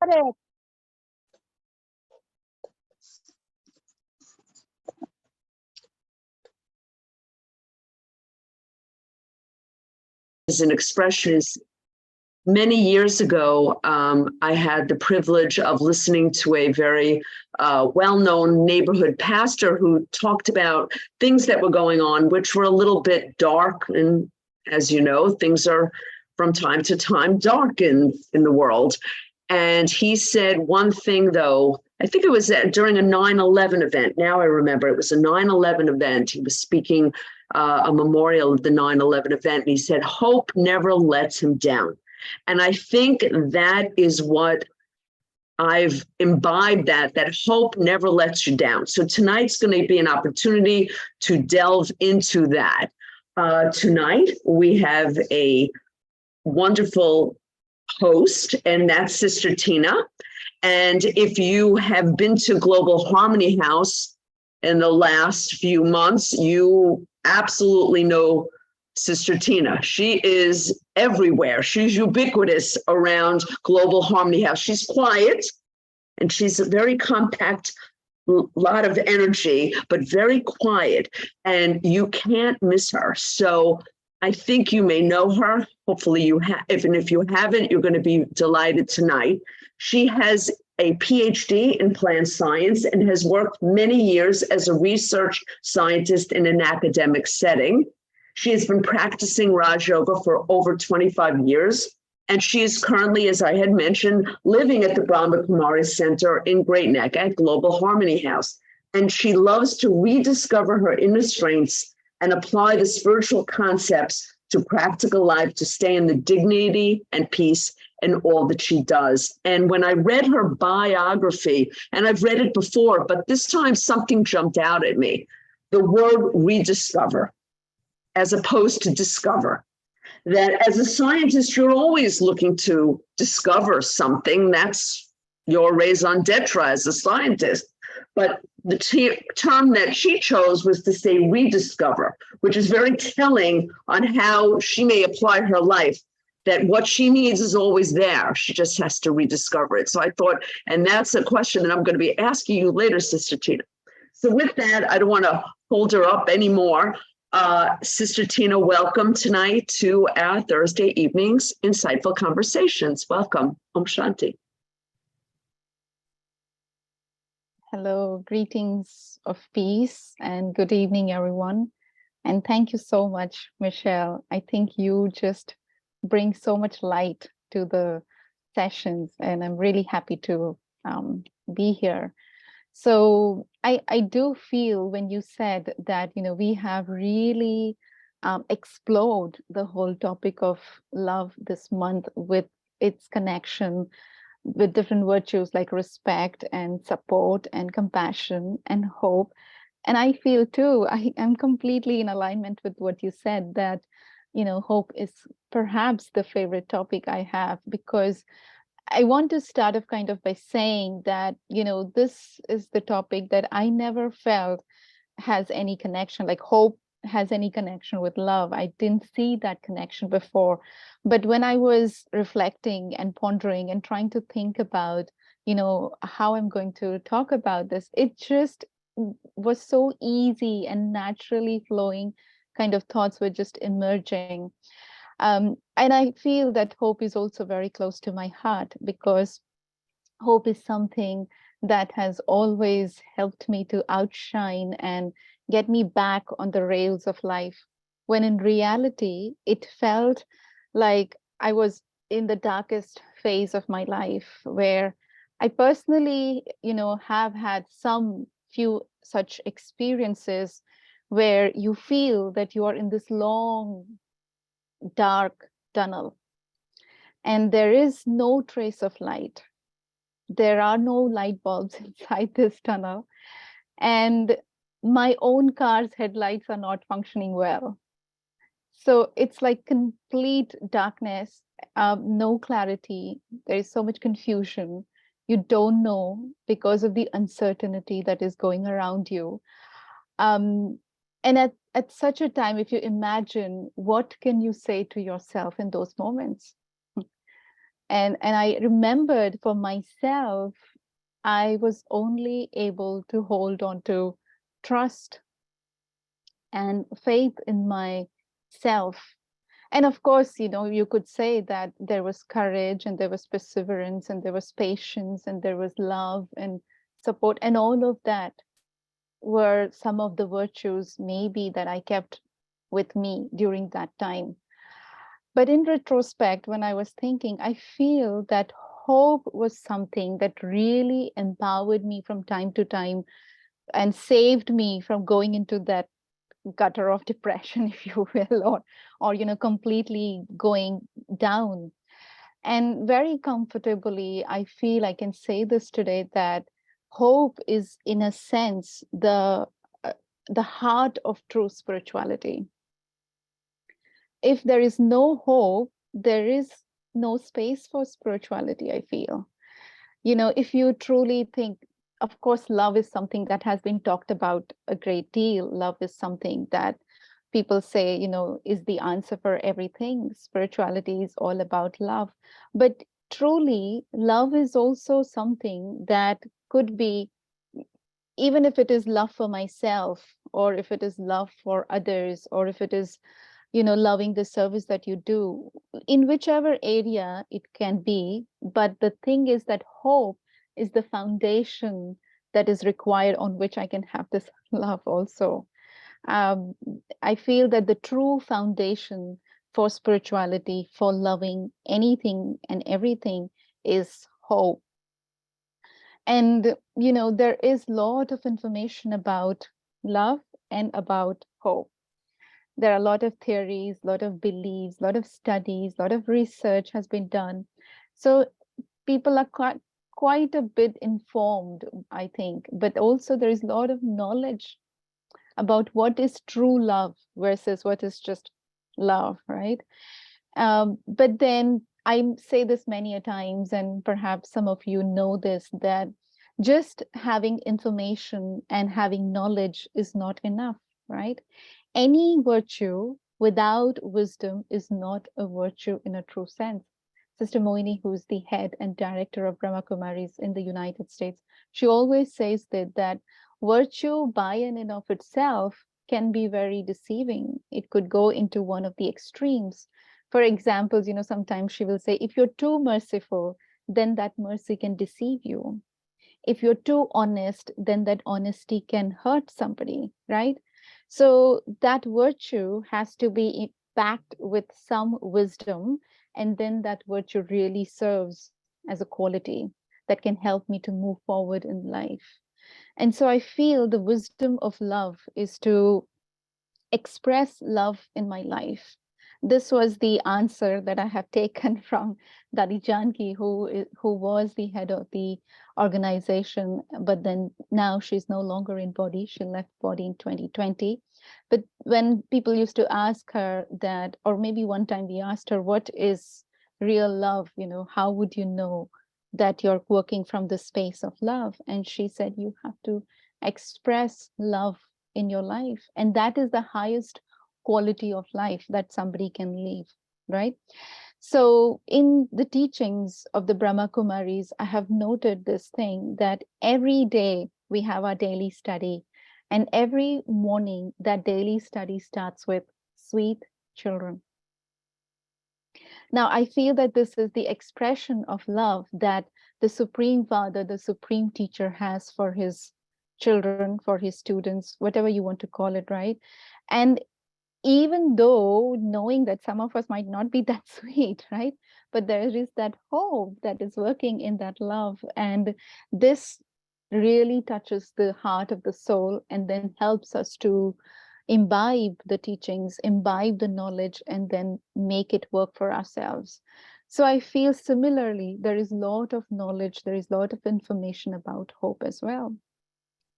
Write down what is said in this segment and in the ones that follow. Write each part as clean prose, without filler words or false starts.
Correct. As an expression is many years ago, I had the privilege of listening to a very well-known neighborhood pastor who talked about things that were going on, which were a little bit dark. And as you know, things are from time to time dark in the world. And he said one thing, though, I think it was during a 9/11 event. Now I remember it was a 9/11 event. He was speaking a memorial of the 9/11 event. And he said, hope never lets him down. And I think that is what I've imbibed, that hope never lets you down. So tonight's going to be an opportunity to delve into that. Tonight, we have a wonderful host, and that's Sister Tina. And if you have been to Global Harmony House in the last few months, you absolutely know Sister Tina. She is everywhere. She's ubiquitous around Global Harmony House. She's quiet and she's a very compact, lot of energy, but very quiet, and you can't miss her. So I think you may know her. Hopefully you have, if you haven't, you're going to be delighted tonight. She has a Ph.D. in plant science and has worked many years as a research scientist in an academic setting. She has been practicing Raj Yoga for over 25 years. And she is currently, as I had mentioned, living at the Brahma Kumaris Center in Great Neck at Global Harmony House. And she loves to rediscover her inner strengths and apply the spiritual concepts to practical life to stay in the dignity and peace in all that she does. And when I read her biography, and I've read it before, but this time something jumped out at me, the word rediscover, as opposed to discover. That as a scientist, you're always looking to discover something. That's your raison d'etre as a scientist. But the term that she chose was to say rediscover, which is very telling on how she may apply her life, that what she needs is always there. She just has to rediscover it. So I thought, and that's a question that I'm going to be asking you later, Sister Tina. So with that, I don't want to hold her up anymore. Sister Tina, welcome tonight to our Thursday evening's Insightful Conversations. Welcome. Om Shanti. Hello, greetings of peace and good evening, everyone. And thank you so much, Michelle. I think you just bring so much light to the sessions, and I'm really happy to be here. So I do feel when you said that, we have really explored the whole topic of love this month with its connection with different virtues like respect and support and compassion and hope. And I feel too, I am completely in alignment with what you said, that, hope is perhaps the favorite topic I have, because I want to start off kind of by saying that, this is the topic that I never felt has any connection, like hope has any connection with love. I didn't see that connection before. But when I was reflecting and pondering and trying to think about, how I'm going to talk about this, it just was so easy and naturally flowing kind of thoughts were just emerging. And I feel that hope is also very close to my heart, because hope is something that has always helped me to outshine and get me back on the rails of life, when in reality, it felt like I was in the darkest phase of my life, where I personally, have had some few such experiences where you feel that you are in this long, dark tunnel and there is no trace of light. There are no light bulbs inside this tunnel, and my own car's headlights are not functioning well. So it's like complete darkness, no clarity. There is so much confusion. You don't know because of the uncertainty that is going around you. And at such a time, if you imagine, what can you say to yourself in those moments? And I remembered for myself, I was only able to hold on to trust and faith in myself. And of course, you could say that there was courage and there was perseverance and there was patience and there was love and support, and all of that were some of the virtues maybe that I kept with me during that time. But in retrospect, when I was thinking, I feel that hope was something that really empowered me from time to time and saved me from going into that gutter of depression, if you will, or completely going down. And very comfortably, I feel I can say this today, that hope is, in a sense, the heart of true spirituality. If there is no hope, there is no space for spirituality, I feel. If you truly think, of course, love is something that has been talked about a great deal. Love is something that people say, is the answer for everything. Spirituality is all about love. But truly, love is also something that could be, even if it is love for myself, or if it is love for others, or if it is loving the service that you do, in whichever area it can be. But the thing is that hope is the foundation that is required on which I can have this love also. um, I feel that the true foundation for spirituality, for loving anything and everything, is hope. And there is a lot of information about love and about hope. There are a lot of theories, a lot of beliefs, a lot of studies, a lot of research has been done. So people are quite a bit informed, I think, but also there is a lot of knowledge about what is true love versus what is just love, right? But then I say this many a times, and perhaps some of you know this, that just having information and having knowledge is not enough, right? Any virtue without wisdom is not a virtue in a true sense. Sister Moini, who's the head and director of Brahma Kumaris in the United States, she always says that virtue by and in of itself can be very deceiving. It could go into one of the extremes. For example, sometimes she will say, if you're too merciful, then that mercy can deceive you. If you're too honest, then that honesty can hurt somebody, right? So that virtue has to be backed with some wisdom, and then that virtue really serves as a quality that can help me to move forward in life. And so I feel the wisdom of love is to express love in my life. This was the answer that I have taken from Dadi Janki, who was the head of the organization, but then now she's no longer in body. She left body in 2020. But when people used to ask her that, or maybe one time we asked her, what is real love? How would you know that you're working from the space of love? And she said, you have to express love in your life, and that is the highest quality of life that somebody can live, right? So in the teachings of the Brahma Kumaris, I have noted this thing, that every day we have our daily study, and every morning that daily study starts with sweet children. Now I feel that this is the expression of love that the Supreme Father, the Supreme Teacher, has for his children, for his students, whatever you want to call it, right? And even though knowing that some of us might not be that sweet, right? But there is that hope that is working in that love. And this really touches the heart of the soul and then helps us to imbibe the teachings, imbibe the knowledge, and then make it work for ourselves. So I feel similarly, there is a lot of knowledge, there is a lot of information about hope as well.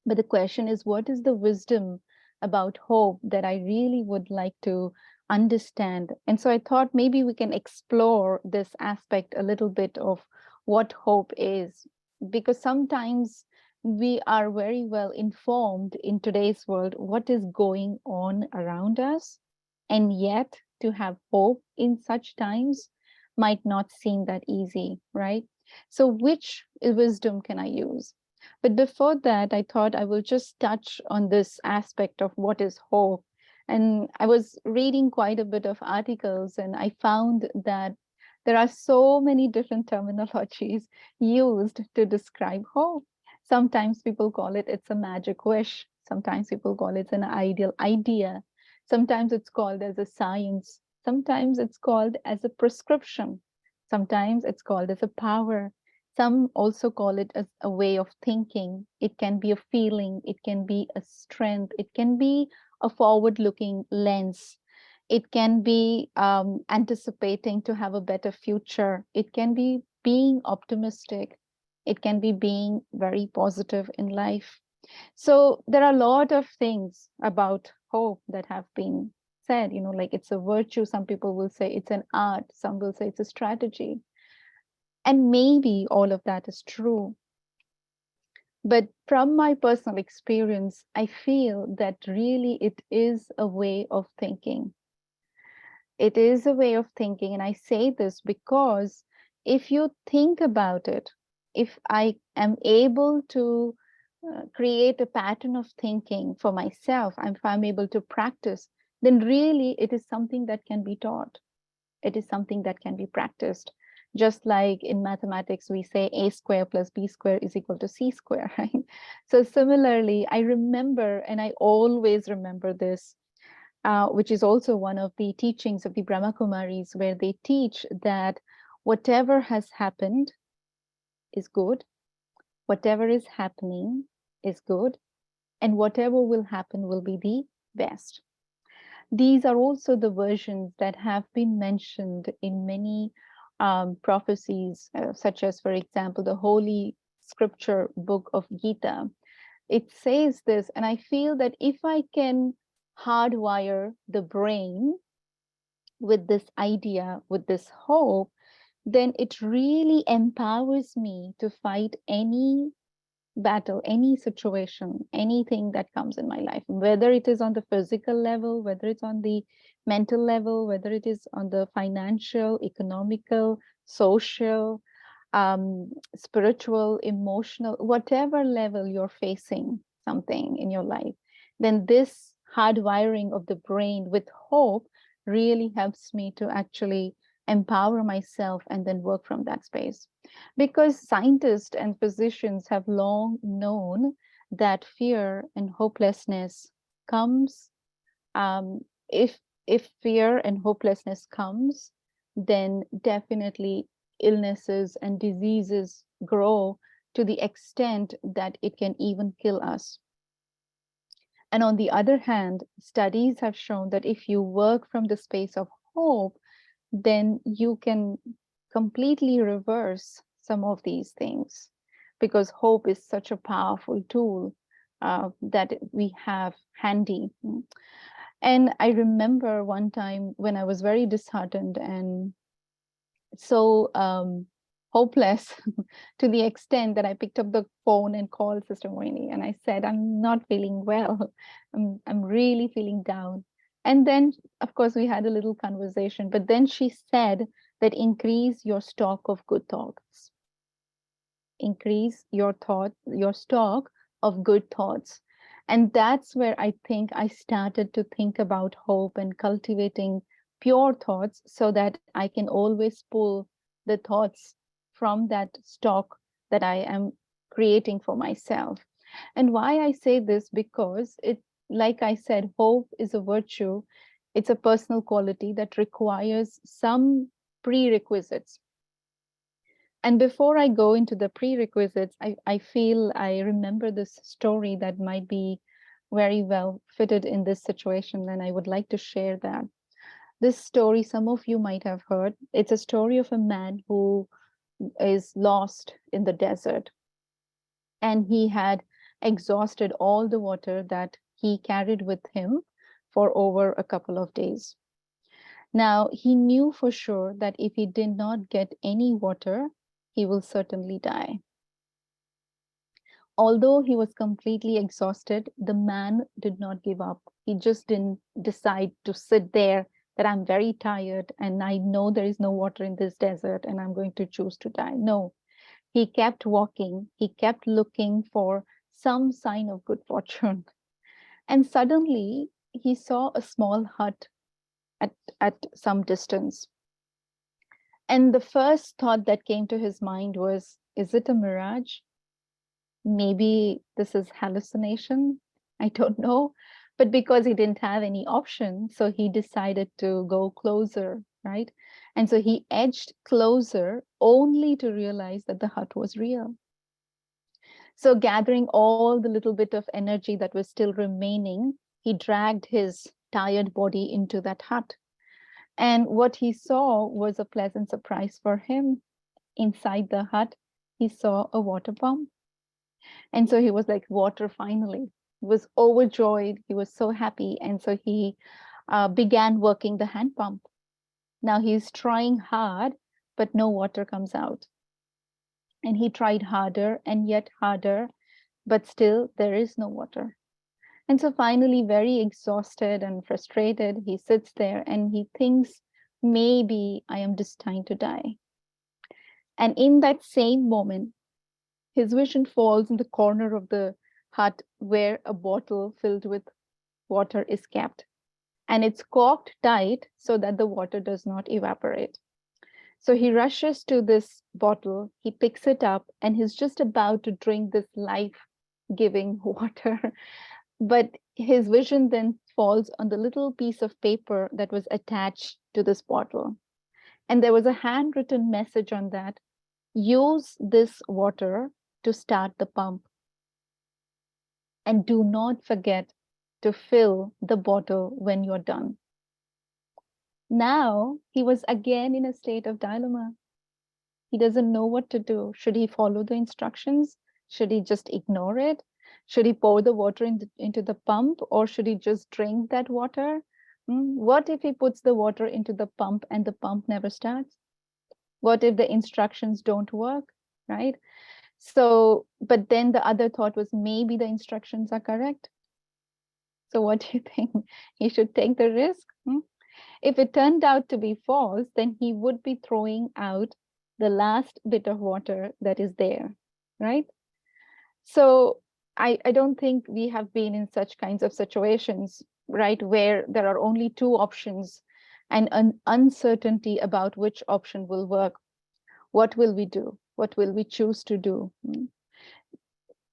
But the question is, what is the wisdom about hope that I really would like to understand? And so I thought maybe we can explore this aspect a little bit of what hope is, because sometimes we are very well informed in today's world what is going on around us, and yet to have hope in such times, might not seem that easy, right? So which wisdom can I use? But before that, I thought I will just touch on this aspect of what is hope. And I was reading quite a bit of articles, and I found that there are so many different terminologies used to describe hope. Sometimes people call it it's a magic wish. Sometimes people call it an ideal idea. Sometimes it's called as a science. Sometimes it's called as a prescription. Sometimes it's called as a power. Some also call it as a way of thinking. It can be a feeling. It can be a strength. It can be a forward-looking lens. It can be anticipating to have a better future. It can be being optimistic. It can be being very positive in life. So there are a lot of things about hope that have been said, like it's a virtue. Some people will say it's an art. Some will say it's a strategy. And maybe all of that is true. But from my personal experience, I feel that really it is a way of thinking. It is a way of thinking. And I say this because if you think about it, if I am able to create a pattern of thinking for myself, if I'm able to practice, then really it is something that can be taught. It is something that can be practiced. Just like in mathematics, we say a square plus b square is equal to c square, right? So similarly, I remember, and I always remember this, which is also one of the teachings of the Brahma Kumaris, where they teach that whatever has happened is good, whatever is happening is good, and whatever will happen will be the best. These are also the versions that have been mentioned in many prophecies, such as, for example, the Holy Scripture book of Gita. It says this, and I feel that if I can hardwire the brain with this idea, with this hope, then it really empowers me to fight any battle, any situation, anything that comes in my life, whether it is on the physical level, whether it's on the mental level, whether it is on the financial, economical, social, spiritual, emotional, whatever level you're facing something in your life, then this hardwiring of the brain with hope really helps me to actually empower myself and then work from that space. Because scientists and physicians have long known that fear and hopelessness comes, if fear and hopelessness comes, then definitely illnesses and diseases grow to the extent that it can even kill us. And on the other hand, studies have shown that if you work from the space of hope, then you can completely reverse some of these things, because hope is such a powerful tool that we have handy. And I remember one time when I was very disheartened and so hopeless to the extent that I picked up the phone and called Sister Moini and I said, I'm not feeling well. I'm really feeling down. And then, of course, we had a little conversation, but then she said that increase your stock of good thoughts. Increase your stock of good thoughts. And that's where I think I started to think about hope and cultivating pure thoughts so that I can always pull the thoughts from that stock that I am creating for myself. And why I say this, because it, like I said, hope is a virtue. It's a personal quality that requires some prerequisites. And before I go into the prerequisites, I feel I remember this story that might be very well fitted in this situation, and I would like to share that. This story, some of you might have heard. It's a story of a man who is lost in the desert, and he had exhausted all the water that he carried with him for over a couple of days. Now, he knew for sure that if he did not get any water, he will certainly die. Although he was completely exhausted, the man did not give up. He just didn't decide to sit there that I'm very tired and I know there is no water in this desert and I'm going to choose to die. No, he kept walking. He kept looking for some sign of good fortune. And suddenly he saw a small hut at some distance. And the first thought that came to his mind was, is it a mirage? Maybe this is hallucination. I don't know. But because he didn't have any option, so he decided to go closer, right? And so he edged closer only to realize that the hut was real. So gathering all the little bit of energy that was still remaining, he dragged his tired body into that hut. And what he saw was a pleasant surprise for him. Inside the hut, he saw a water pump. And so he was like, water finally. He was overjoyed. He was so happy. And so he began working the hand pump. Now he's trying hard, but no water comes out. And he tried harder and yet harder, but still there is no water. And so finally, very exhausted and frustrated, he sits there and he thinks, maybe I am destined to die. And in that same moment, his vision falls in the corner of the hut where a bottle filled with water is kept. And it's corked tight so that the water does not evaporate. So he rushes to this bottle, he picks it up, and he's just about to drink this life-giving water. But his vision then falls on the little piece of paper that was attached to this bottle. And there was a handwritten message on that. Use this water to start the pump. And do not forget to fill the bottle when you're done. Now he was again in a state of dilemma. He doesn't know what to do. Should he follow the instructions? Should he just ignore it? Should he pour the water into the pump, or should he just drink that water? What if he puts the water into the pump and the pump never starts? What if the instructions don't work, right? So, but then the other thought was, maybe the instructions are correct. So what do you think? He should take the risk? If it turned out to be false, then he would be throwing out the last bit of water that is there, right? So I don't think we have been in such kinds of situations, right, where there are only two options and an uncertainty about which option will work. What will we do? What will we choose to do?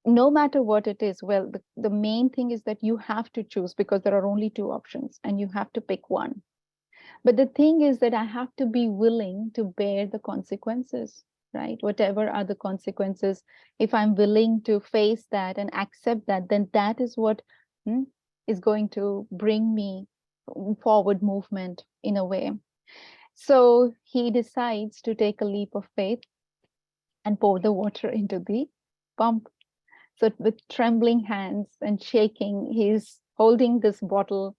No matter what it is, well, the main thing is that you have to choose, because there are only two options and you have to pick one. But the thing is that I have to be willing to bear the consequences, right? Whatever are the consequences, if I'm willing to face that and accept that, then that is what is going to bring me forward movement in a way. So he decides to take a leap of faith and pour the water into the pump. So with trembling hands and shaking, he's holding this bottle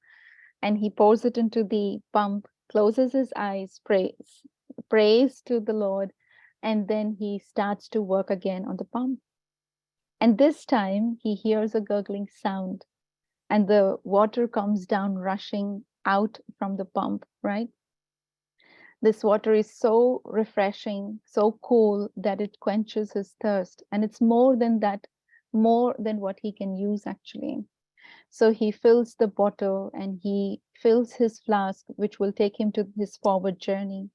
and he pours it into the pump, closes his eyes, prays to the Lord, and then he starts to work again on the pump. And this time he hears a gurgling sound and the water comes down rushing out from the pump, right? This water is so refreshing, so cool that it quenches his thirst. And it's more than that, more than what he can use actually. So he fills the bottle and he fills his flask, which will take him to his forward journey.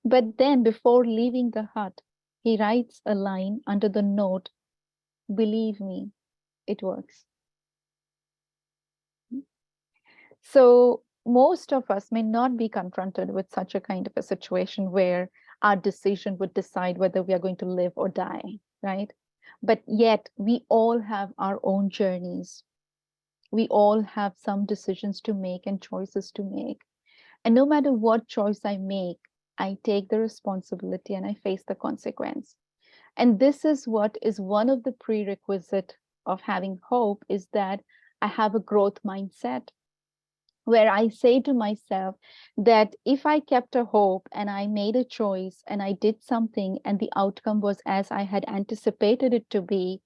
But then before leaving the hut, he writes a line under the note, believe me, it works. So most of us may not be confronted with such a kind of a situation where our decision would decide whether we are going to live or die, right? But yet we all have our own journeys. We all have some decisions to make and choices to make. And no matter what choice I make, I take the responsibility and I face the consequence. And this is what is one of the prerequisites of having hope, is that I have a growth mindset, where I say to myself that if I kept a hope and I made a choice and I did something and the outcome was as I had anticipated it to be,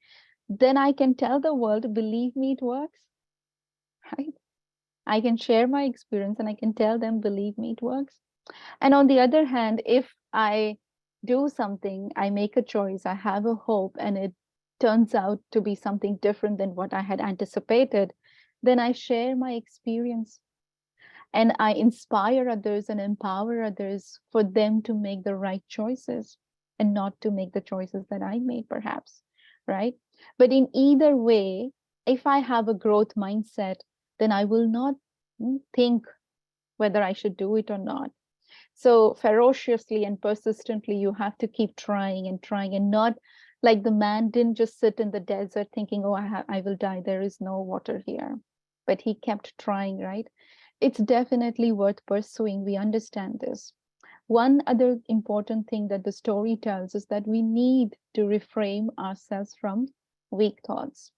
then I can tell the world, believe me, it works, right? I can share my experience and I can tell them, believe me, it works. And on the other hand, if I do something, I make a choice, I have a hope, and it turns out to be something different than what I had anticipated, then I share my experience and I inspire others and empower others for them to make the right choices and not to make the choices that I made, perhaps, right? But in either way, if I have a growth mindset, then I will not think whether I should do it or not. So ferociously and persistently, you have to keep trying and not like the man didn't just sit in the desert thinking, oh, I will die. There is no water here. But he kept trying, right? It's definitely worth pursuing. We understand this. One other important thing that the story tells is that we need to reframe ourselves from weak thoughts,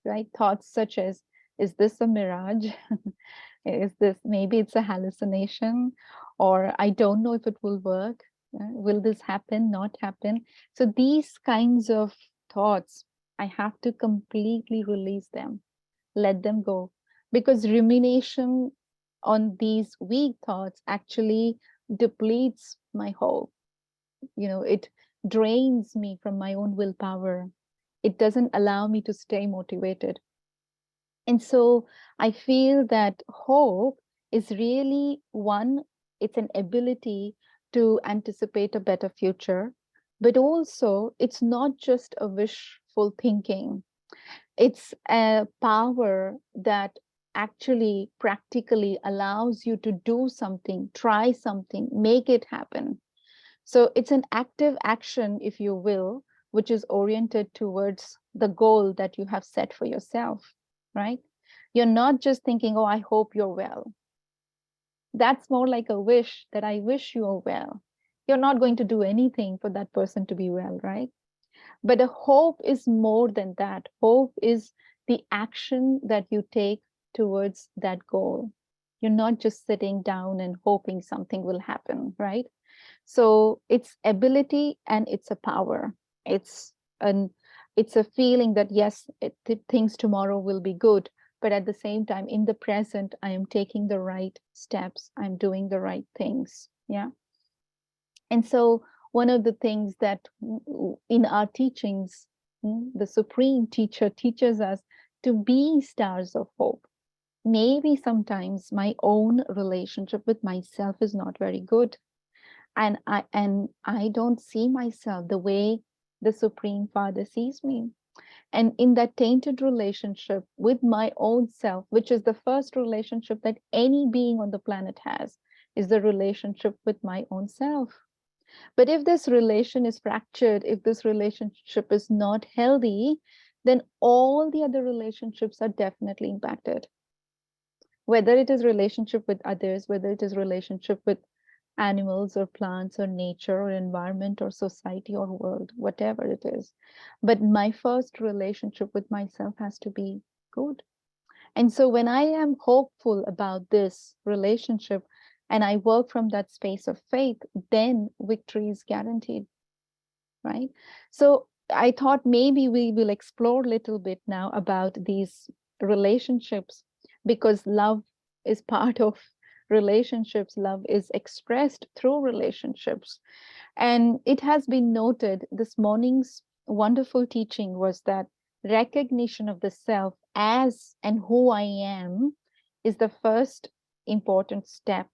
right? Thoughts such as, is this a mirage? Is this, maybe it's a hallucination, or I don't know if it will work. Will this happen, not happen? So these kinds of thoughts, I have to completely release them, let them go, because rumination on these weak thoughts actually depletes my hope. It drains me from my own willpower. It doesn't allow me to stay motivated. And so I feel that hope is really one, it's an ability to anticipate a better future, but also it's not just a wishful thinking. It's a power that actually practically allows you to do something, try something, make it happen. So it's an active action, if you will, which is oriented towards the goal that you have set for yourself, right? You're not just thinking, oh, I hope you're well. That's more like a wish that I wish you are well. You're not going to do anything for that person to be well, right? But a hope is more than that. Hope is the action that you take towards that goal. You're not just sitting down and hoping something will happen, right? So it's ability and it's a power. It's an it's a feeling that yes, things tomorrow will be good, but at the same time, in the present, I am taking the right steps. I'm doing the right things. Yeah. And so one of the things that in our teachings, the Supreme Teacher teaches us to be stars of hope. Maybe sometimes my own relationship with myself is not very good, and I don't see myself the way the Supreme Father sees me. And in that tainted relationship with my own self, which is the first relationship that any being on the planet has, is the relationship with my own self. But if this relation is fractured, if this relationship is not healthy, then all the other relationships are definitely impacted. Whether it is relationship with others, whether it is relationship with animals or plants or nature or environment or society or world, whatever it is. But my first relationship with myself has to be good. And so when I am hopeful about this relationship and I work from that space of faith, then victory is guaranteed, right? So I thought maybe we will explore a little bit now about these relationships, because love is part of relationships. Love is expressed through relationships. And it has been noted, this morning's wonderful teaching was that recognition of the self as and who I am is the first important step.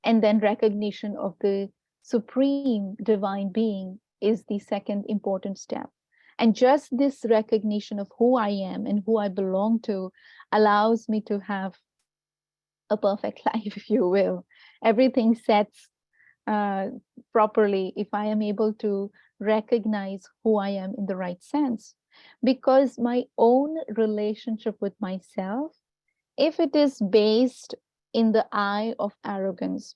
And then recognition of the supreme divine being is the second important step. And just this recognition of who I am and who I belong to allows me to have a perfect life, if you will. Everything sets properly if I am able to recognize who I am in the right sense. Because my own relationship with myself, if it is based in the eye of arrogance,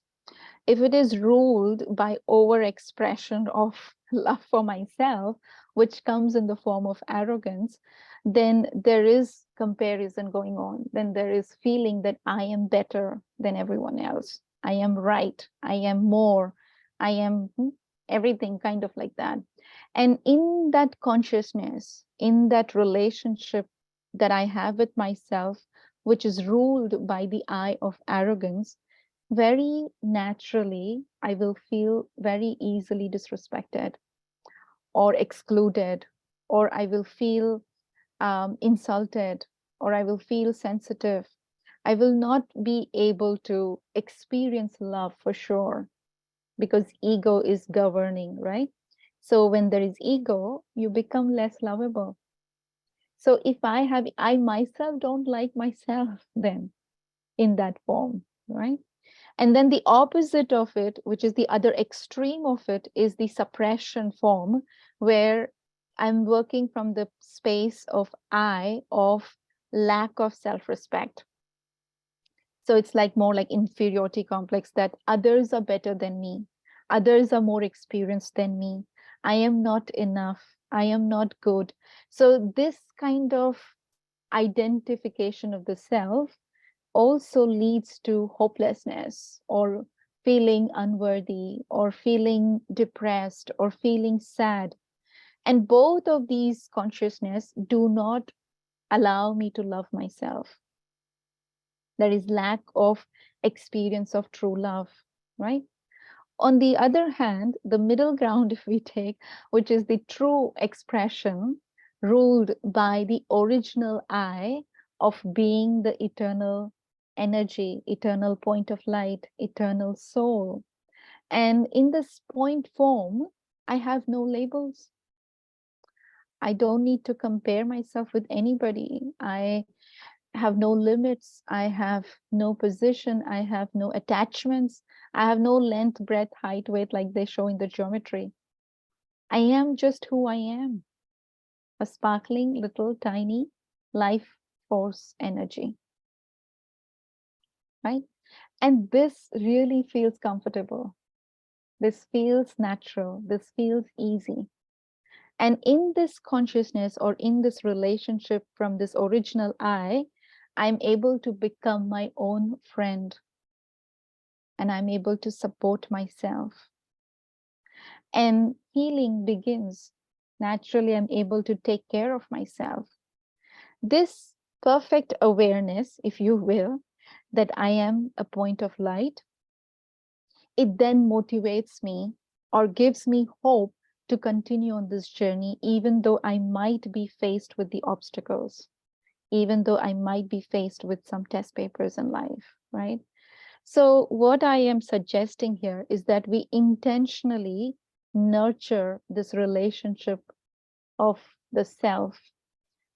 if it is ruled by overexpression of love for myself, which comes in the form of arrogance, then there is comparison going on. Then there is feeling that I am better than everyone else. I am right. I am more. I am everything, kind of like that. And in that consciousness, in that relationship that I have with myself, which is ruled by the I of arrogance, very naturally, I will feel very easily disrespected or excluded, or I will feel insulted, or I will feel sensitive. I will not be able to experience love for sure because ego is governing, right? So when there is ego, you become less lovable. So if I myself don't like myself then in that form, right? And then the opposite of it, which is the other extreme of it, is the suppression form, where I'm working from the space of lack of self-respect. So it's like more like inferiority complex, that others are better than me. Others are more experienced than me. I am not enough. I am not good. So this kind of identification of the self also leads to hopelessness or feeling unworthy or feeling depressed or feeling sad. And both of these consciousness do not allow me to love myself. There is lack of experience of true love, right? On the other hand, the middle ground, if we take, which is the true expression ruled by the original I of being the eternal energy, eternal point of light, eternal soul. And in this point form, I have no labels. I don't need to compare myself with anybody. I have no limits. I have no position. I have no attachments. I have no length, breadth, height, weight like they show in the geometry. I am just who I am, a sparkling little tiny life force energy, right? And this really feels comfortable. This feels natural. This feels easy. And in this consciousness or in this relationship from this original I'm able to become my own friend, and I'm able to support myself. And healing begins. Naturally, I'm able to take care of myself. This perfect awareness, if you will, that I am a point of light, it then motivates me or gives me hope to continue on this journey, even though I might be faced with the obstacles, even though I might be faced with some test papers in life, right? So what I am suggesting here is that we intentionally nurture this relationship of the self,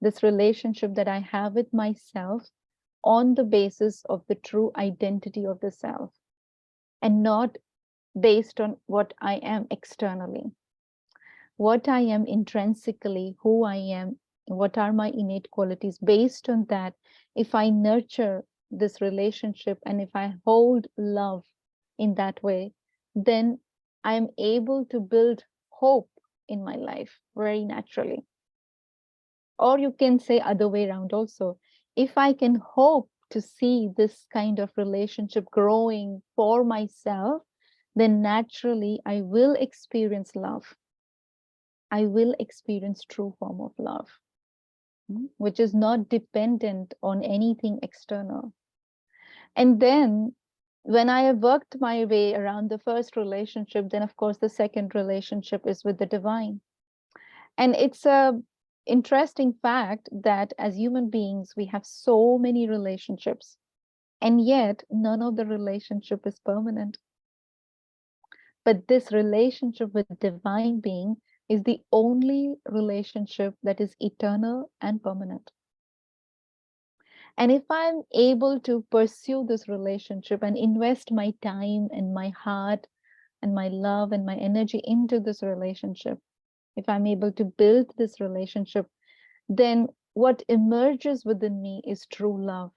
this relationship that I have with myself on the basis of the true identity of the self, and not based on what I am externally. What I am intrinsically, who I am, what are my innate qualities. Based on that, if I nurture this relationship and if I hold love in that way, then I am able to build hope in my life very naturally. Or you can say other way around also. If I can hope to see this kind of relationship growing for myself, then naturally I will experience love. I will experience true form of love, which is not dependent on anything external. And then when I have worked my way around the first relationship, then of course the second relationship is with the divine. And it's a interesting fact that as human beings, we have so many relationships, and yet none of the relationship is permanent. But this relationship with divine being is the only relationship that is eternal and permanent. And if I'm able to pursue this relationship and invest my time and my heart and my love and my energy into this relationship, if I'm able to build this relationship, then what emerges within me is true love.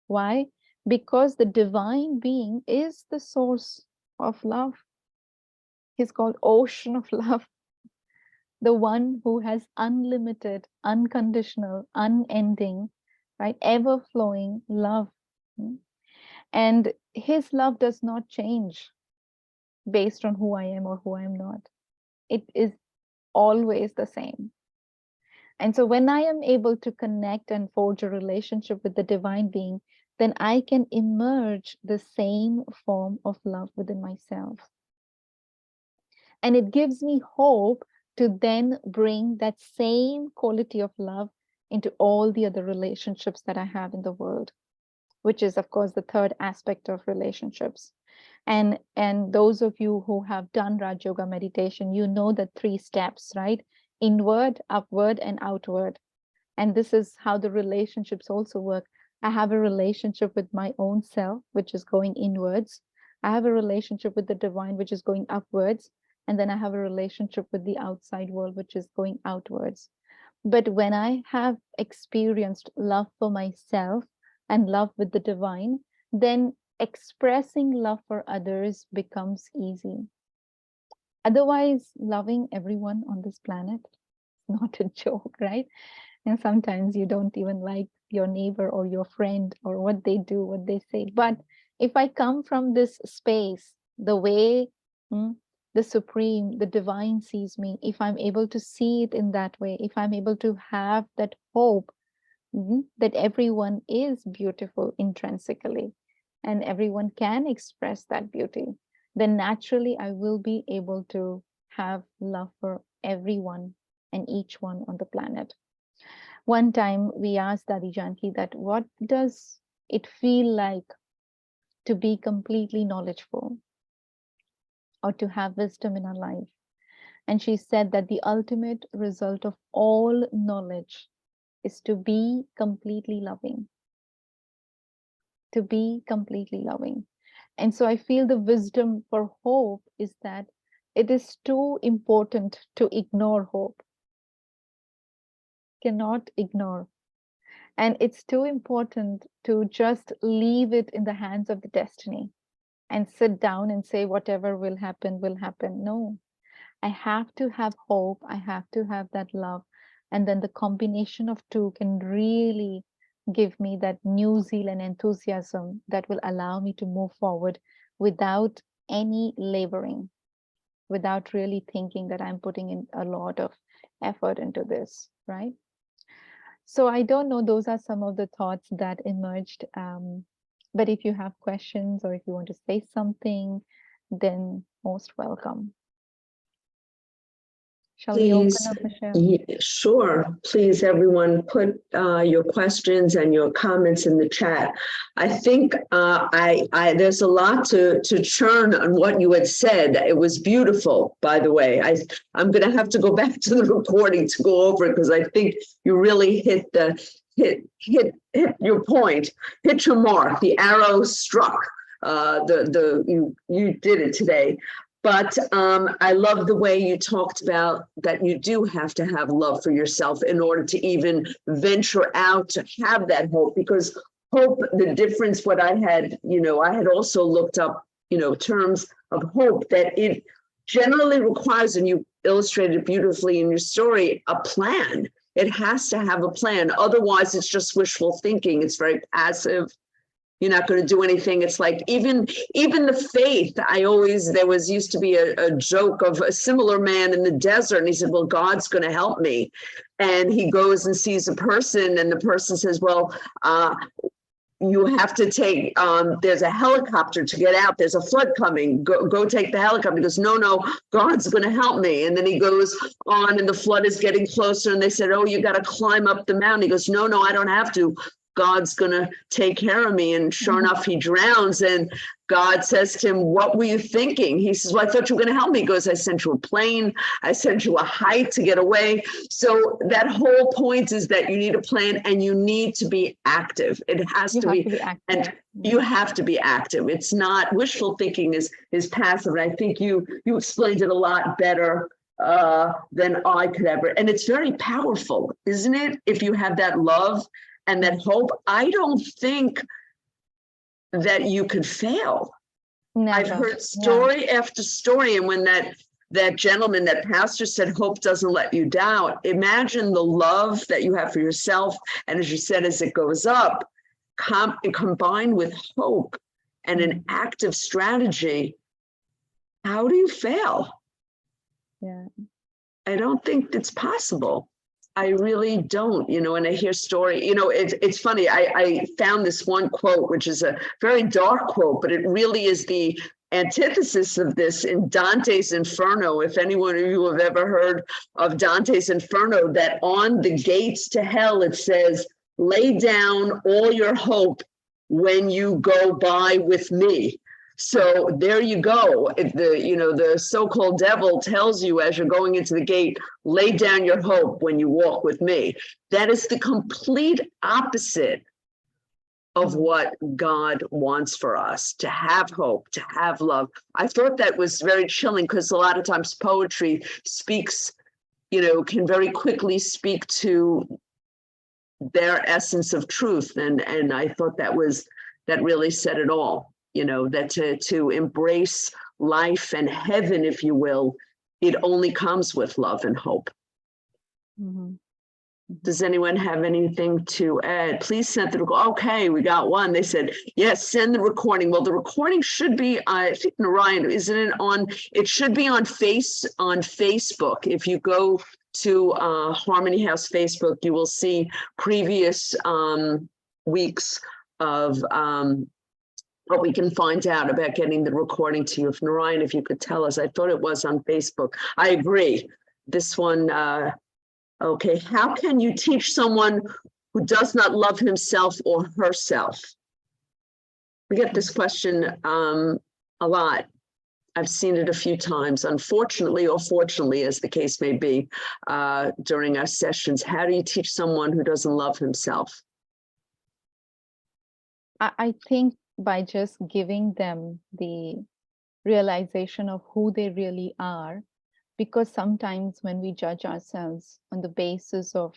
Why? Because the divine being is the source of love. He's called Ocean of Love, the one who has unlimited, unconditional, unending, right, ever flowing love. And his love does not change based on who I am or who I am not. It is always the same. And so when I am able to connect and forge a relationship with the divine being, then I can emerge the same form of love within myself. And it gives me hope to then bring that same quality of love into all the other relationships that I have in the world, which is, of course, the third aspect of relationships. And those of you who have done Raj Yoga meditation, you know the 3 steps, right? Inward, upward, and outward. And this is how the relationships also work. I have a relationship with my own self, which is going inwards. I have a relationship with the divine, which is going upwards. And then I have a relationship with the outside world, which is going outwards. But when I have experienced love for myself and love with the divine, then expressing love for others becomes easy. Otherwise, loving everyone on this planet is not a joke, right? And sometimes you don't even like your neighbor or your friend or what they do, what they say. But if I come from this space, the way the supreme, the divine sees me, if I'm able to see it in that way, if I'm able to have that hope that everyone is beautiful intrinsically and everyone can express that beauty, then naturally I will be able to have love for everyone and each one on the planet. One time we asked Dadi Janki that what does it feel like to be completely knowledgeable or to have wisdom in our life? And she said that the ultimate result of all knowledge is to be completely loving. To be completely loving. And so I feel the wisdom for hope is that it is too important to ignore hope. Cannot ignore. And it's too important to just leave it in the hands of the destiny and sit down and say whatever will happen, will happen. No, I have to have hope. I have to have that love. And then the combination of two can really give me that new zeal and enthusiasm that will allow me to move forward without any laboring, without really thinking that I'm putting in a lot of effort into this, right? So I don't know, those are some of the thoughts that emerged. But if you have questions or if you want to say something, then most welcome. Shall we open Please, up, Michelle? sure. Please, everyone, put your questions and your comments in the chat. I think there's a lot to churn on what you had said. It was beautiful, by the way. I'm going to have to go back to the recording to go over it because I think you really hit your point, hit your mark. The arrow struck. You did it today. But I love the way you talked about that you do have to have love for yourself in order to even venture out to have that hope, because hope, the difference, what I had also looked up, terms of hope, that it generally requires, and you illustrated beautifully in your story, a plan. It has to have a plan. Otherwise, it's just wishful thinking. It's very passive. You're not going to do anything. It's like even the faith. There used to be a joke of a similar man in the desert, and he said, well, God's going to help me. And he goes and sees a person, and the person says, well, you have to take, there's a helicopter to get out. There's a flood coming. Go take the helicopter. He goes, no, God's going to help me. And then he goes on and the flood is getting closer. And they said, oh, you got to climb up the mountain. He goes, no, I don't have to. God's going to take care of me. And sure enough, he drowns. And God says to him, what were you thinking? He says, well, I thought you were going to help me. He goes, I sent you a plane. I sent you a height to get away. So that whole point is that you need a plan and you need to be active. It has to be active. And you have to be active. It's not wishful thinking is passive. And I think you explained it a lot better than I could ever. And it's very powerful, isn't it? If you have that love and that hope, I don't think that you could fail. Never. I've heard story after story. And when that gentleman, that pastor said, hope doesn't let you down. Imagine the love that you have for yourself. And as you said, as it goes up, combined with hope and an active strategy, how do you fail? Yeah. I don't think it's possible. I really don't, and I hear story, it's funny. I found this one quote, which is a very dark quote, but it really is the antithesis of this in Dante's Inferno. If anyone of you have ever heard of Dante's Inferno, that on the gates to hell, it says, lay down all your hope when you go by with me. So there you go. If the so-called devil tells you as you're going into the gate, lay down your hope when you walk with me. That is the complete opposite of what God wants for us, to have hope, to have love. I thought that was very chilling, because a lot of times poetry speaks, can very quickly speak to their essence of truth. And I thought that really said it all. That to embrace life and heaven, if you will, it only comes with love and hope. Mm-hmm. Does anyone have anything to add? Please send the okay, we got one. They said, yes, send the recording. Well, the recording should be, I think, Narayan, isn't it on? It should be on Facebook. If you go to Harmony House Facebook, you will see previous weeks of what we can find out about getting the recording to you. If Narayan, if you could tell us, I thought it was on Facebook. I agree. This one, okay. How can you teach someone who does not love himself or herself? We get this question a lot. I've seen it a few times, unfortunately or fortunately, as the case may be, during our sessions. How do you teach someone who doesn't love himself? I think by just giving them the realization of who they really are, because sometimes when we judge ourselves on the basis of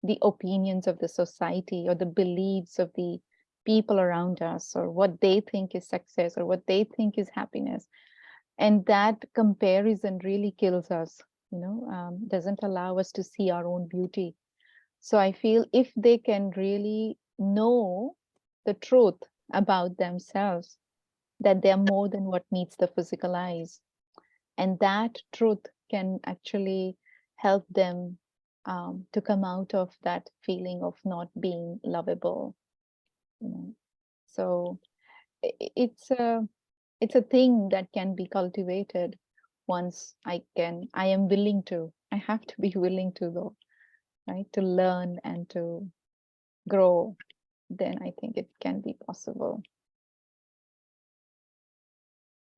the opinions of the society or the beliefs of the people around us, or what they think is success or what they think is happiness, and that comparison really kills us, doesn't allow us to see our own beauty. So I feel if they can really know the truth about themselves, that they're more than what meets the physical eyes, and that truth can actually help them to come out of that feeling of not being lovable. So it's a thing that can be cultivated once I am willing to. I have to be willing to, though, right? To learn and to grow. Then I think it can be possible.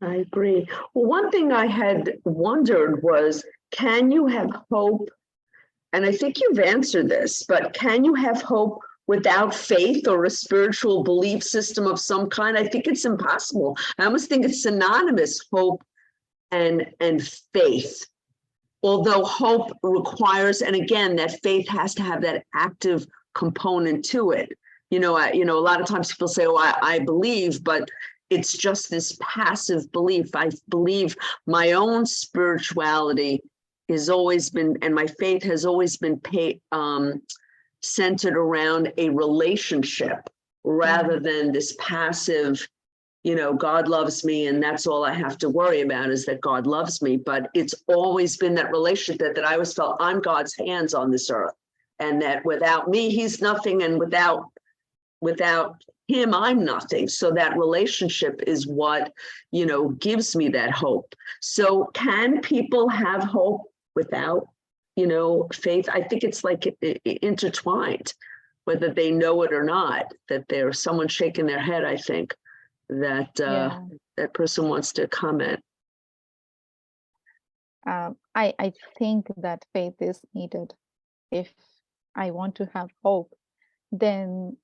I agree. Well, one thing I had wondered was, can you have hope? And I think you've answered this, but can you have hope without faith or a spiritual belief system of some kind? I think it's impossible. I almost think it's synonymous, hope and faith. Although hope requires, and again, that faith has to have that active component to it. A lot of times people say, oh, I believe, but it's just this passive belief. I believe my own spirituality has always been, and my faith has always been centered around a relationship rather than this passive, God loves me and that's all I have to worry about is that God loves me. But it's always been that relationship that I always felt I'm God's hands on this earth, and that without me, he's nothing, and without him, I'm nothing. So that relationship is what, gives me that hope. So can people have hope without, faith? I think it's like intertwined, whether they know it or not, that there's someone shaking their head, I think, that that person wants to comment. I think that faith is needed. If I want to have hope, then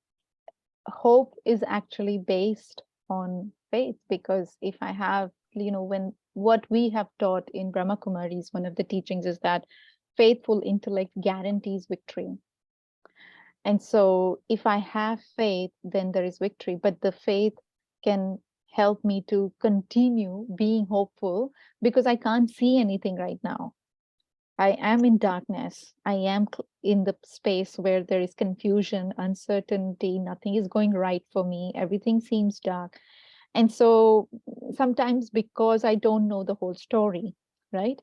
hope is actually based on faith, because if I have, when what we have taught in Brahma Kumaris, one of the teachings is that faithful intellect guarantees victory. And so if I have faith, then there is victory, but the faith can help me to continue being hopeful because I can't see anything right now. I am in darkness. I am in the space where there is confusion, uncertainty, nothing is going right for me. Everything seems dark. And so sometimes because I don't know the whole story, right?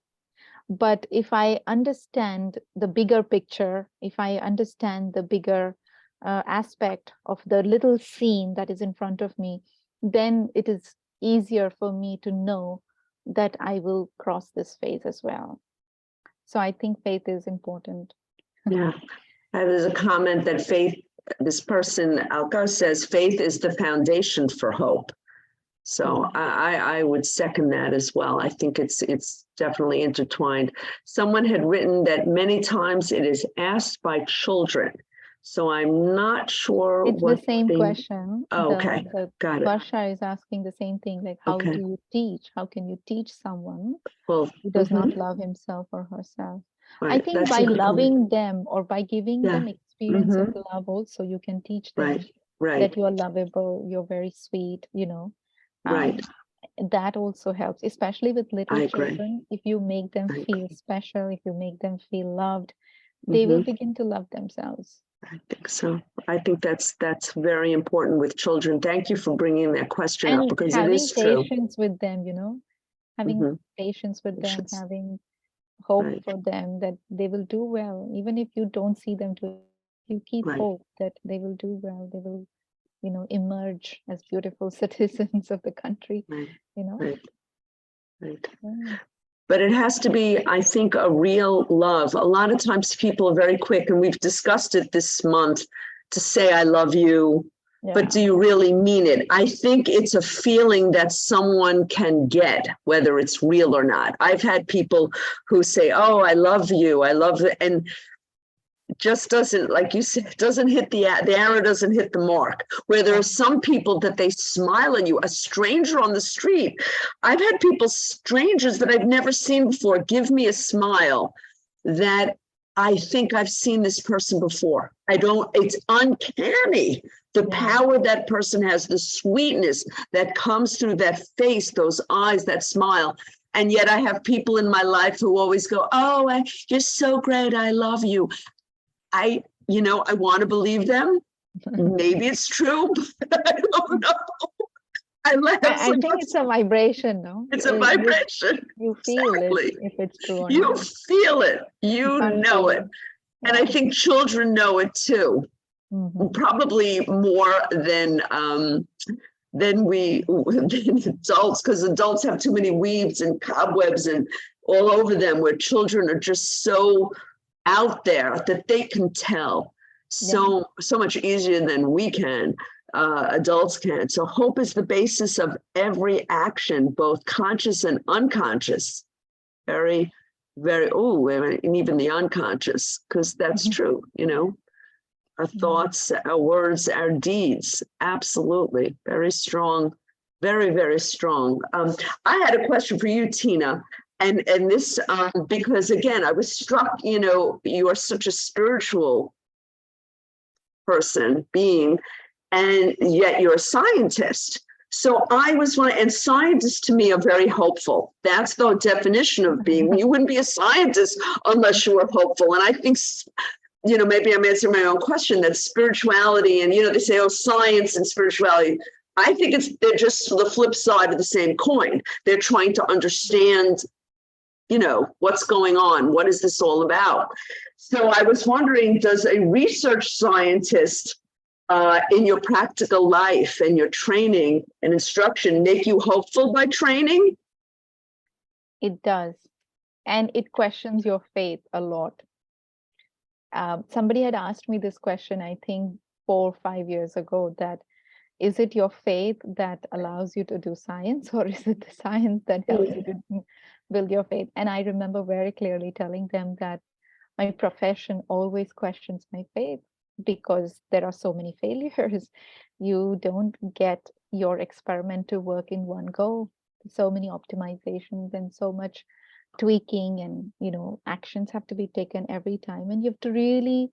But if I understand the bigger picture, if I understand the bigger aspect of the little scene that is in front of me, then it is easier for me to know that I will cross this phase as well. So I think faith is important. Yeah. There's a comment that faith, this person, Alka, says faith is the foundation for hope. So I would second that as well. I think it's definitely intertwined. Someone had written that many times it is asked by children. So I'm not sure it's what the same question. Oh, okay. Got it. Varsha is asking the same thing, like how Okay. do you teach? How can you teach someone Well, who does not love himself or herself? right. I think That's by a good loving point. them or by giving Yeah. them experience of love also, you can teach them Right. Right. that you are lovable, you're very sweet, you know. Right. That also helps, especially with little I agree. children. If you make them I feel agree. special, if you make them feel loved, they will begin to love themselves. I think so. I think that's very important with children. Thank you for bringing that question up, And because it having is true. patience with them, you know, having patience with them, Patience. having hope Right. for them that they will do well, even if you don't see them do. You keep Right. hope that they will do well. They will, you know, emerge as beautiful citizens of the country. Right. You know. Right. Right. Yeah. But it has to be, I think, a real love. A lot of times people are very quick, and we've discussed it this month, to say, I love you, but do you really mean it? I think it's a feeling that someone can get, whether it's real or not. I've had people who say, oh, I love you, I love it, and just doesn't, like you said, doesn't hit the arrow doesn't hit the mark. Where there are some people that they smile at you, a stranger on the street. I've had people, strangers that I've never seen before, give me a smile that I think I've seen this person before. It's uncanny, the power that person has, the sweetness that comes through that face, those eyes, that smile. And yet I have people in my life who always go, oh, you're so great, I love you. I want to believe them. Maybe it's true, but I don't know. I think it's a vibration, no? It's a vibration. You feel exactly. it, if it's true or you not. feel it. You know it. Yeah. And I think children know it too. Probably more than adults, because adults have too many weaves and cobwebs and all over them, where children are just so out there that they can tell so much easier than we can, adults can. So hope is the basis of every action, both conscious and unconscious. Very, very, and even the unconscious, because that's true, our thoughts, our words, our deeds. Absolutely. Very strong, very, very strong. I had a question for you, Tina. And this, because again, I was struck, you are such a spiritual being, and yet you're a scientist. So I was one, and scientists to me are very hopeful. That's the definition of being. You wouldn't be a scientist unless you were hopeful. And I think, maybe I'm answering my own question, that spirituality, and, they say, oh, science and spirituality. I think they're just the flip side of the same coin. They're trying to understand what's going on? What is this all about? So I was wondering, does a research scientist in your practical life and your training and instruction make you hopeful by training? It does. And it questions your faith a lot. Somebody had asked me this question, I think 4 or 5 years ago, that is it your faith that allows you to do science, or is it the science that helps you to build your faith? And I remember very clearly telling them that my profession always questions my faith, because there are so many failures. You don't get your experiment to work in one go. So many optimizations and so much tweaking, and actions have to be taken every time, and you have to really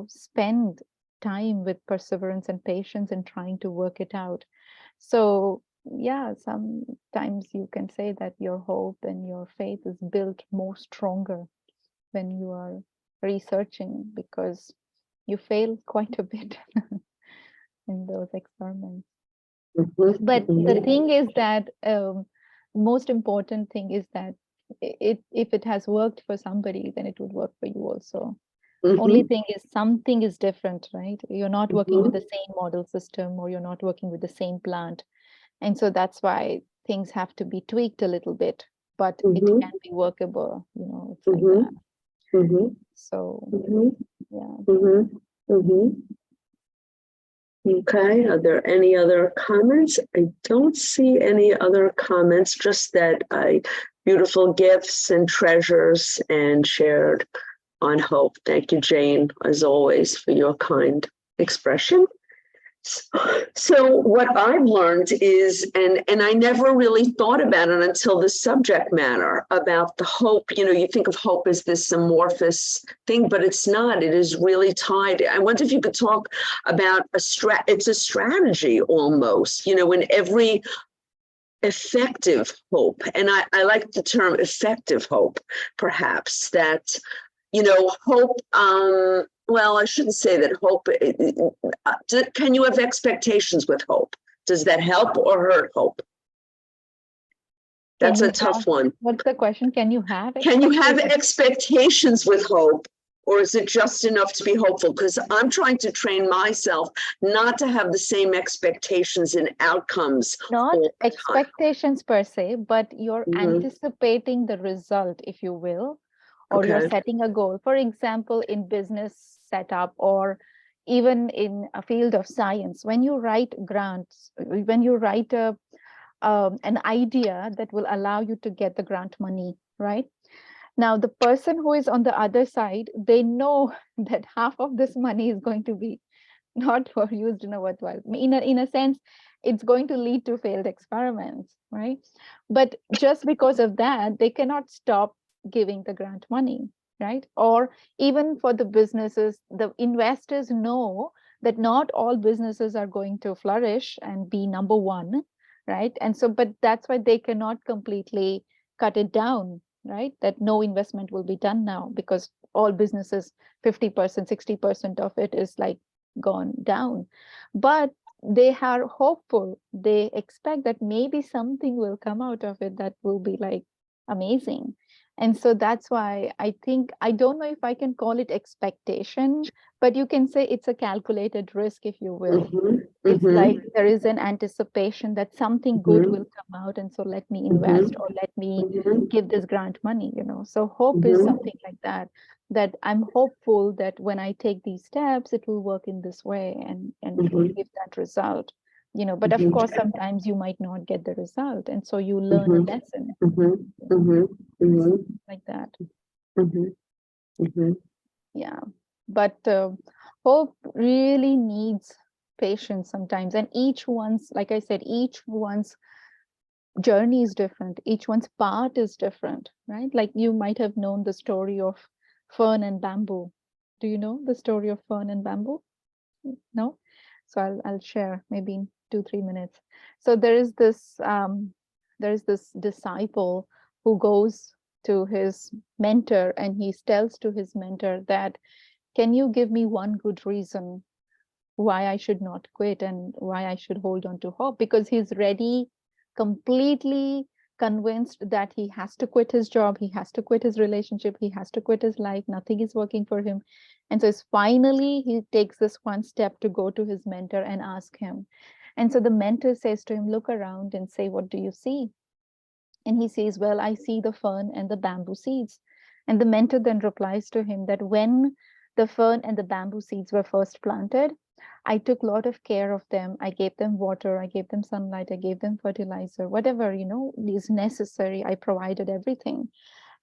spend time with perseverance and patience in trying to work it out. So yeah, sometimes you can say that your hope and your faith is built more stronger when you are researching, because you fail quite a bit in those experiments. But the thing is that most important thing is that if it has worked for somebody, then it would work for you also. Only thing is something is different, right? You're not working with the same model system, or you're not working with the same plant. And so that's why things have to be tweaked a little bit, but it can be workable, it's like that. So, yeah. Okay, are there any other comments? I don't see any other comments, just that beautiful gifts and treasures and shared on hope. Thank you, Jane, as always, for your kind expression. So what I've learned is, and I never really thought about it until the subject matter about the hope. You think of hope as this amorphous thing, but it's not. It is really tied. I wonder if you could talk about it's a strategy almost, in every effective hope. And I like the term effective hope, perhaps, that, hope, well, I shouldn't say that hope. Can you have expectations with hope? Does that help or hurt hope? That's a tough one. What's the question? Can you have expectations with hope, or is it just enough to be hopeful? Because I'm trying to train myself not to have the same expectations and outcomes. Not expectations per se, but you're anticipating the result, if you will, or you're setting a goal. For example, in business setup, or even in a field of science, when you write grants, when you write an idea that will allow you to get the grant money, right? Now, the person who is on the other side, they know that half of this money is going to be not used in a worthwhile. In a sense, it's going to lead to failed experiments, right? But just because of that, they cannot stop giving the grant money, right? Or even for the businesses, the investors know that not all businesses are going to flourish and be number one, right? And so, but that's why they cannot completely cut it down, right? That no investment will be done now, because all businesses, 50%, 60% of it is like gone down. But they are hopeful. They expect that maybe something will come out of it that will be like amazing. And so that's why I think, I don't know if I can call it expectation, but you can say it's a calculated risk, if you will. It's like there is an anticipation that something good will come out, and so let me invest, or let me give this grant money, So hope is something like that I'm hopeful that when I take these steps, it will work in this way, and it will give that result. But of course, sometimes you might not get the result, and so you learn a lesson like that. Yeah, but hope really needs patience sometimes, and each one's, like I said, each one's journey is different. Each one's part is different, right? Like you might have known the story of fern and bamboo. Do you know the story of fern and bamboo? No? So I'll share maybe in 2-3 minutes. So there is this disciple who goes to his mentor, and he tells to his mentor that, can you give me one good reason why I should not quit and why I should hold on to hope? Because he's ready, completely convinced that he has to quit his job, he has to quit his relationship, he has to quit his life, nothing is working for him. And so finally he takes this one step to go to his mentor and ask him. And so the mentor says to him, look around and say, what do you see? And he says, well, I see the fern and the bamboo seeds. And the mentor then replies to him that when the fern and the bamboo seeds were first planted, I took a lot of care of them. I gave them water, I gave them sunlight, I gave them fertilizer, whatever, is necessary. I provided everything.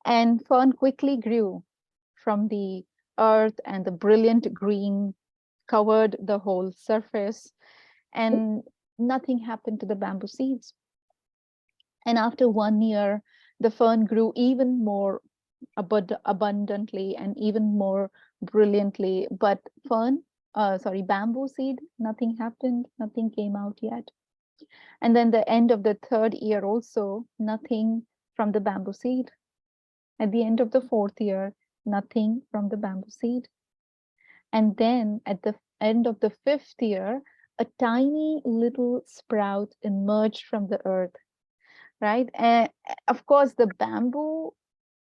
And fern quickly grew from the earth, and the brilliant green covered the whole surface, and nothing happened to the bamboo seeds. And after 1 year, the fern grew even more abundantly and even more brilliantly, but bamboo seed, nothing happened, nothing came out yet. And then the end of the 3rd year also, nothing from the bamboo seed. At the end of the 4th year, nothing from the bamboo seed. And then at the end of the 5th year, a tiny little sprout emerged from the earth. right? And of course, the bamboo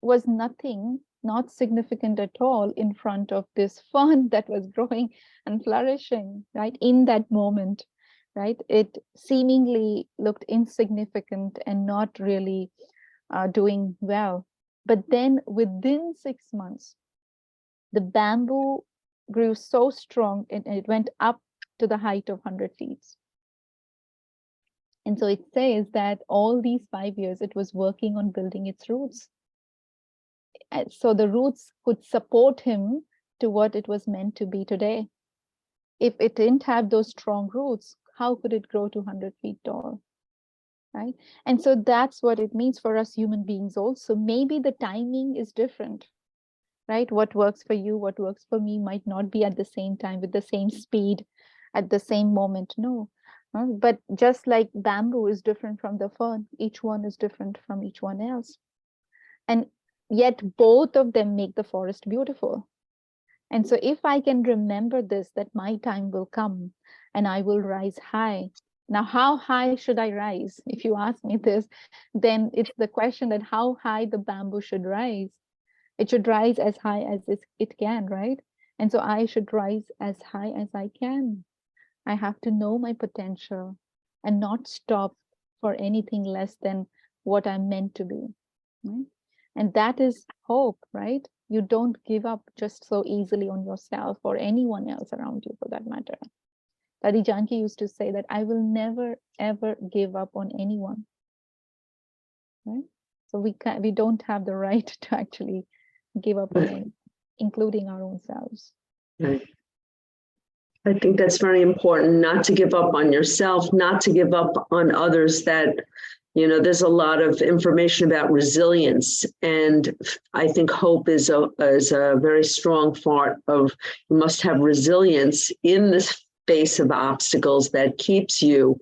was nothing, not significant at all in front of this fern that was growing and flourishing, right? In that moment, right? It seemingly looked insignificant and not really doing well. But then within 6 months, the bamboo grew so strong and it went up to the height of 100 feet. And so it says that all these 5 years, it was working on building its roots. So the roots could support him to what it was meant to be today. If it didn't have those strong roots, how could it grow to 100 feet tall? Right? And so that's what it means for us human beings also. Maybe the timing is different, right? What works for you, what works for me might not be at the same time, with the same speed, at the same moment. No. But just like bamboo is different from the fern, each one is different from each one else. And yet both of them make the forest beautiful. And so if I can remember this, that my time will come and I will rise high. Now, how high should I rise? If you ask me this, then it's the question that how high the bamboo should rise. It should rise as high as it can, right? And so I should rise as high as I can. I have to know my potential and not stop for anything less than what I'm meant to be. Right? And that is hope, right? You don't give up just so easily on yourself or anyone else around you for that matter. Tadi Janki used to say that I will never, ever give up on anyone. Right? So we don't have the right to actually give up on anyone, including our own selves. Right. I think that's very important, not to give up on yourself, not to give up on others. That, you know, there's a lot of information about resilience, and I think hope is a very strong part of, you must have resilience in the face of obstacles that keeps you.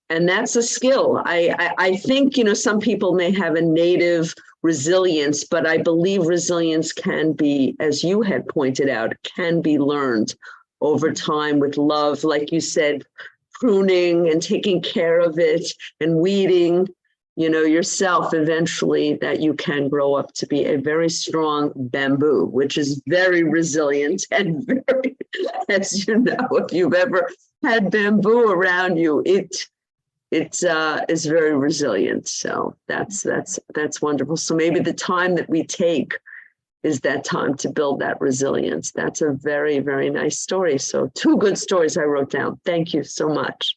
And that's a skill. I think, you know, some people may have a native resilience, but I believe resilience can be, as you had pointed out, can be learned over time with love, like you said, pruning and taking care of it and weeding, you know, yourself eventually, that you can grow up to be a very strong bamboo, which is very resilient and very, as you know, if you've ever had bamboo around you, it is very resilient. So that's wonderful. So maybe the time that we take is that time to build that resilience. That's a very, very nice story. So 2 good stories I wrote down. Thank you so much.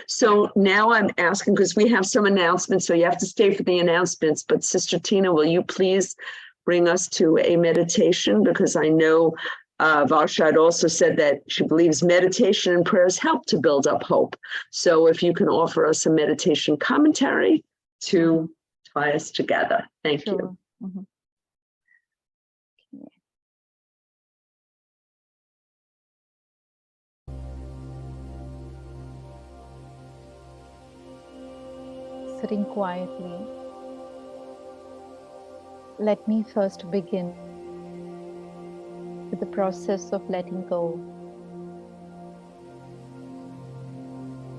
So now I'm asking, because we have some announcements, so you have to stay for the announcements, but Sister Tina, will you please bring us to a meditation? Because I know Varshad also said that she believes meditation and prayers help to build up hope. So if you can offer us a meditation commentary to tie us together. Thank you. Mm-hmm. Sitting quietly, let me first begin with the process of letting go.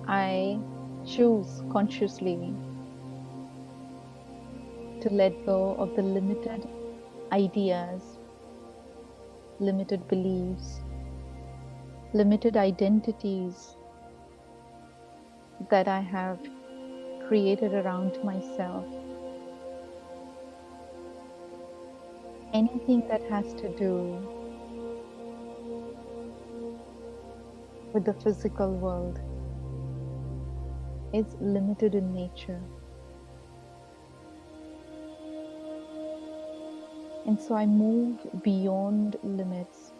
I choose consciously to let go of the limited ideas, limited beliefs, limited identities that I have created around myself. Anything that has to do with the physical world is limited in nature. And so I move beyond limits.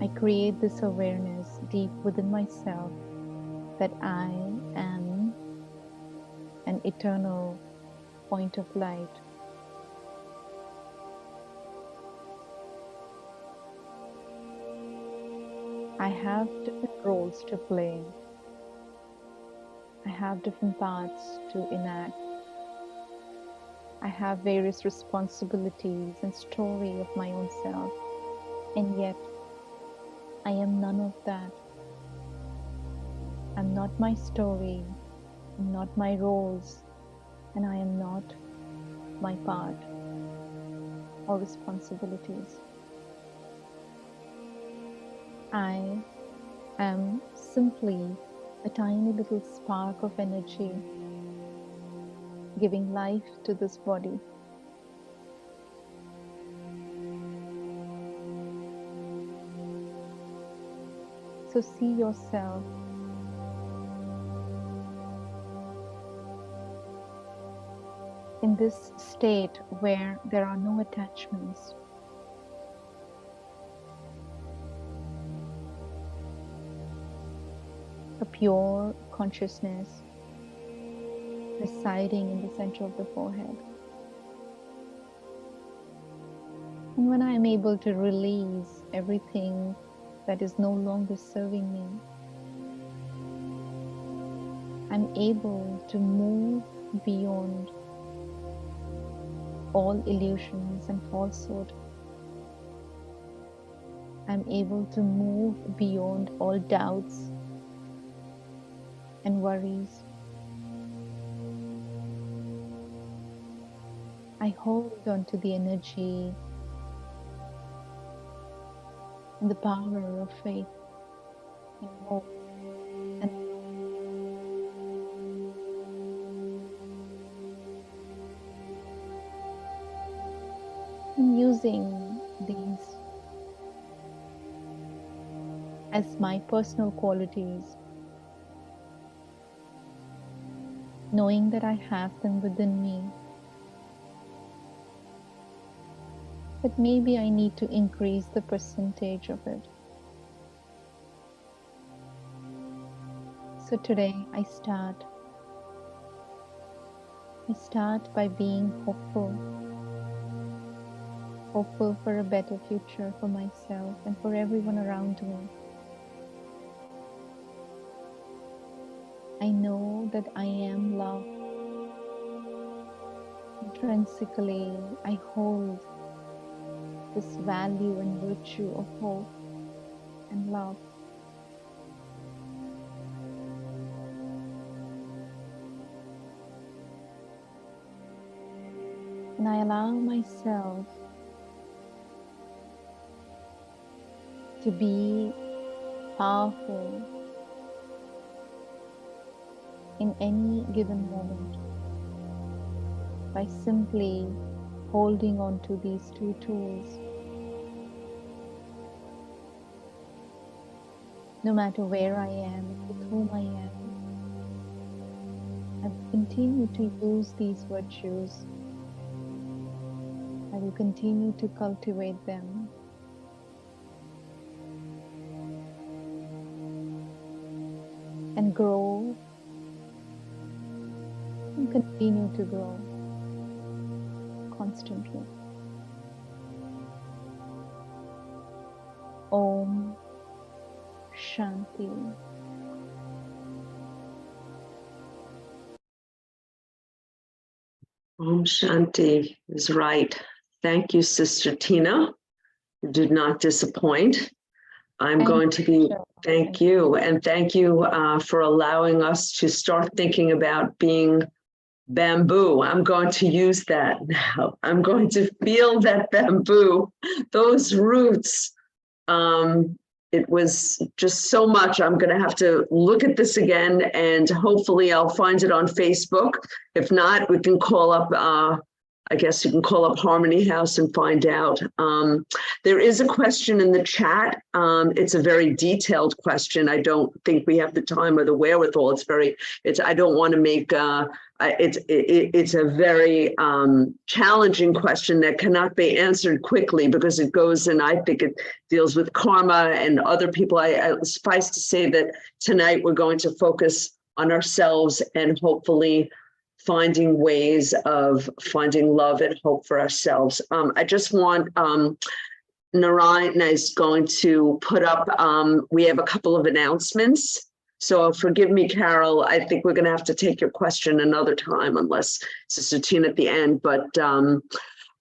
I create this awareness deep within myself that I am an eternal point of light. I have different roles to play. I have different paths to enact. I have various responsibilities and story of my own self. And yet, I am none of that. I'm not not my story, I'm not my roles, and I am not my part or responsibilities. I am simply a tiny little spark of energy giving life to this body. So see yourself in this state where there are no attachments. A pure consciousness residing in the center of the forehead. And when I am able to release everything that is no longer serving me, I'm able to move beyond all illusions and falsehood. I'm able to move beyond all doubts and worries. I hold on to the energy and the power of faith and hope and I'm using these as my personal qualities, knowing that I have them within me. But maybe I need to increase the percentage of it. So today I start by being hopeful for a better future for myself and for everyone around me. I know that I am loved. Intrinsically, I hold this value and virtue of hope and love. And I allow myself to be powerful in any given moment by simply holding on to these two tools. No matter where I am, with whom I am, I will continue to use these virtues. I will continue to cultivate them. And grow and continue to grow constantly. Om Shanti. Om Shanti is right. Thank you, Sister Tina. You did not disappoint. Thank you. And thank you for allowing us to start thinking about being bamboo. I'm going to use that now. I'm going to feel that bamboo, those roots. It was just so much. I'm going to have to look at this again, and hopefully I'll find it on Facebook. If not, we can call up, I guess you can call up Harmony House and find out. There is a question in the chat. It's a very detailed question. I don't think we have the time or the wherewithal. I don't want to make, it's a very challenging question that cannot be answered quickly because it goes, and I think it deals with karma and other people. I suffice to say that tonight we're going to focus on ourselves and hopefully finding ways of finding love and hope for ourselves. I just want, Narayana is going to put up, we have a couple of announcements. So forgive me, Carol, I think we're going to have to take your question another time unless Sister Tina at the end. But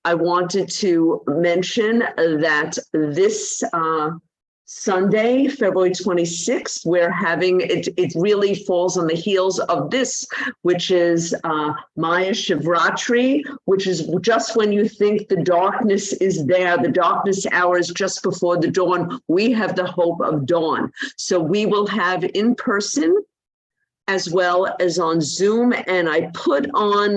I wanted to mention that this Sunday, February 26th, we're having, it really falls on the heels of this, which is Maya Shivratri, which is just when you think the darkness is there, the darkness hour is just before the dawn, we have the hope of dawn. So we will have in person as well as on Zoom. And I put on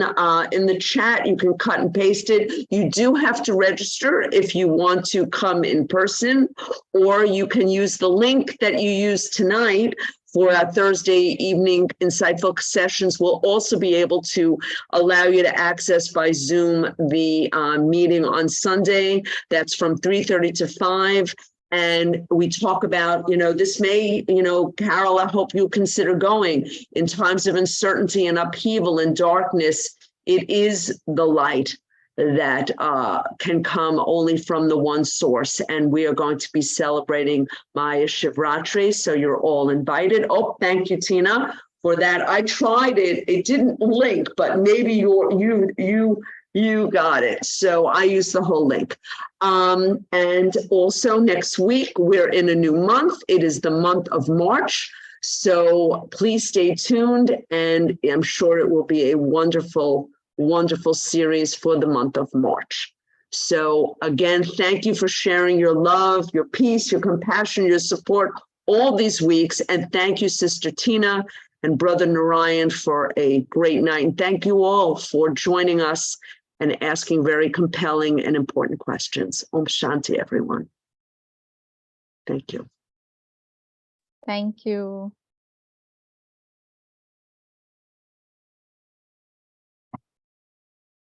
in the chat, you can cut and paste it. You do have to register if you want to come in person, or you can use the link that you used tonight for our Thursday evening insightful sessions. We'll also be able to allow you to access by Zoom the meeting on Sunday. That's from 3:30 to 5. And we talk about, this may, Carol, I hope you'll consider going. In times of uncertainty and upheaval and darkness, it is the light that can come only from the one source. And we are going to be celebrating Maya Shivratri. So you're all invited. Oh, thank you, Tina, for that. I tried it. It didn't link, but maybe you got it. So I use the whole link. And also next week, we're in a new month. It is the month of March. So please stay tuned. And I'm sure it will be a wonderful, wonderful series for the month of March. So again, thank you for sharing your love, your peace, your compassion, your support all these weeks. And thank you, Sister Tina and Brother Narayan, for a great night. And thank you all for joining us and asking very compelling and important questions. Om Shanti, everyone. Thank you. Thank you.